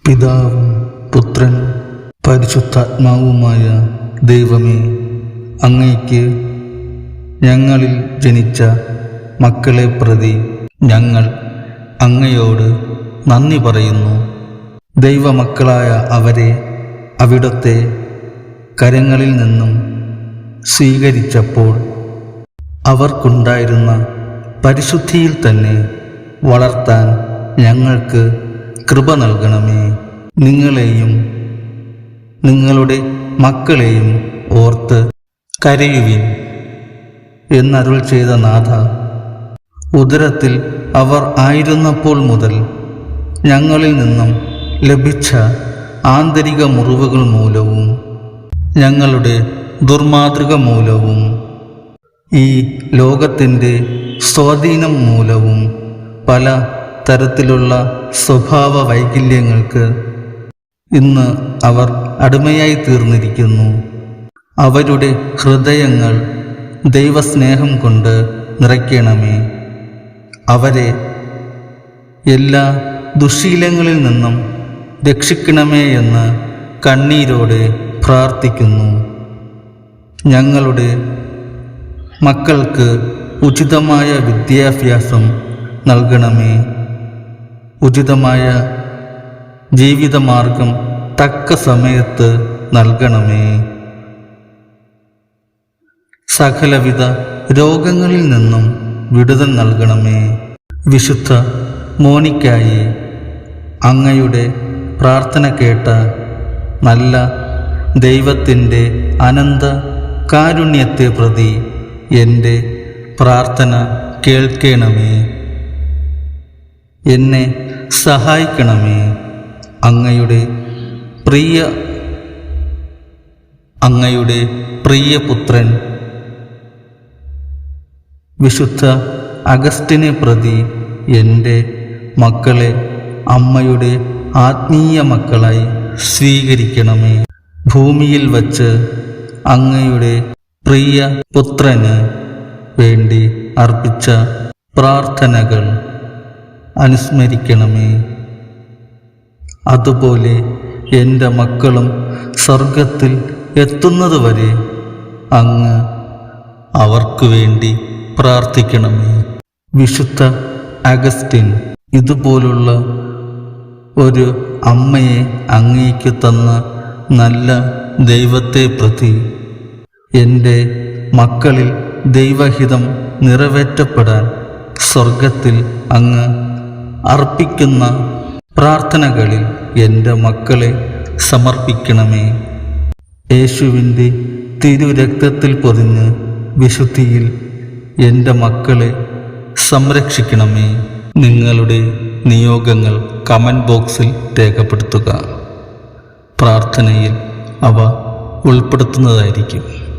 പിതാവും പുത്രനും പരിശുദ്ധാത്മാവുമായ ദൈവമേ, അങ്ങയ്ക്ക് ഞങ്ങളിൽ ജനിച്ച മക്കളെ പ്രതി ഞങ്ങൾ അങ്ങയോട് നന്ദി പറയുന്നു. ദൈവമക്കളായ അവരെ അവിടുത്തെ കരങ്ങളിൽ നിന്നും സ്വീകരിച്ചപ്പോൾ അവർക്കുണ്ടായിരുന്ന പരിശുദ്ധിയിൽ തന്നെ വളർത്താൻ ഞങ്ങൾക്ക് കൃപ നൽകണമേ. നിങ്ങളെയും നിങ്ങളുടെ മക്കളെയും ഓർത്ത് കരയുവിൻ എന്നരുൾ ചെയ്ത നാഥ, ഉദരത്തിൽ അവർ ആയിരുന്നപ്പോൾ മുതൽ ഞങ്ങളിൽ നിന്നും ലഭിച്ച ആന്തരിക മുറിവുകൾ മൂലവും ഞങ്ങളുടെ ദുർമാതൃക മൂലവും ഈ ലോകത്തിൻ്റെ സ്വാധീനം മൂലവും പല തരത്തിലുള്ള സ്വഭാവ വൈകല്യങ്ങൾക്ക് ഇന്ന് അവർ അടിമയായി തീർന്നിരിക്കുന്നു. അവരുടെ ഹൃദയങ്ങൾ ദൈവസ്നേഹം കൊണ്ട് നിറയ്ക്കണമേ. അവരെ എല്ലാ ദുശ്ശീലങ്ങളിൽ നിന്നും രക്ഷിക്കണമേ എന്ന് കണ്ണീരോടെ പ്രാർത്ഥിക്കുന്നു. ഞങ്ങളുടെ മക്കൾക്ക് ഉചിതമായ വിദ്യാഭ്യാസം നൽകണമേ. ഉചിതമായ ജീവിതമാർഗം തക്ക സമയത്ത് നൽകണമേ. സകലവിധ രോഗങ്ങളിൽ നിന്നും വിടുതൽ നൽകണമേ. വിശുദ്ധ മോനിക്കായി അങ്ങയുടെ പ്രാർത്ഥന കേട്ട നല്ല ദൈവത്തിൻ്റെ അനന്ത കാരുണ്യത്തെ പ്രതി എൻ്റെ പ്രാർത്ഥന കേൾക്കണമേ. എന്നെ സഹായിക്കണമേ. അങ്ങയുടെ പ്രിയപുത്രൻ വിശുദ്ധ അഗസ്റ്റിനെ പ്രതി എൻ്റെ മക്കളെ അമ്മയുടെ ആത്മീയ മക്കളായി സ്വീകരിക്കണമേ. ഭൂമിയിൽ വച്ച് അങ്ങയുടെ പ്രിയപുത്രന് വേണ്ടി അർപ്പിച്ച പ്രാർത്ഥനകൾ അനുസ്മരിക്കണമേ. അതുപോലെ എൻ്റെ മക്കളും സ്വർഗത്തിൽ എത്തുന്നതുവരെ അങ്ങ് അവർക്ക് വേണ്ടി പ്രാർത്ഥിക്കണമേ. വിശുദ്ധ അഗസ്റ്റിൻ ഇതുപോലുള്ള ഒരു അമ്മയെ അങ്ങേക്ക് തന്ന നല്ല ദൈവത്തെ പ്രതി എൻ്റെ മക്കളിൽ ദൈവഹിതം നിറവേറ്റപ്പെടാൻ സ്വർഗത്തിൽ അങ്ങ് അർപ്പിക്കുന്ന പ്രാർത്ഥനകളിൽ എൻ്റെ മക്കളെ സമർപ്പിക്കണമേ. യേശുവിൻ്റെ തിരുരക്തത്തിൽ പൊതിഞ്ഞ് വിശുദ്ധിയിൽ എൻ്റെ മക്കളെ സംരക്ഷിക്കണമേ. നിങ്ങളുടെ നിയോഗങ്ങൾ കമൻറ്റ് ബോക്സിൽ രേഖപ്പെടുത്തുക. പ്രാർത്ഥനയിൽ അവ ഉൾപ്പെടുത്തുന്നതായിരിക്കും.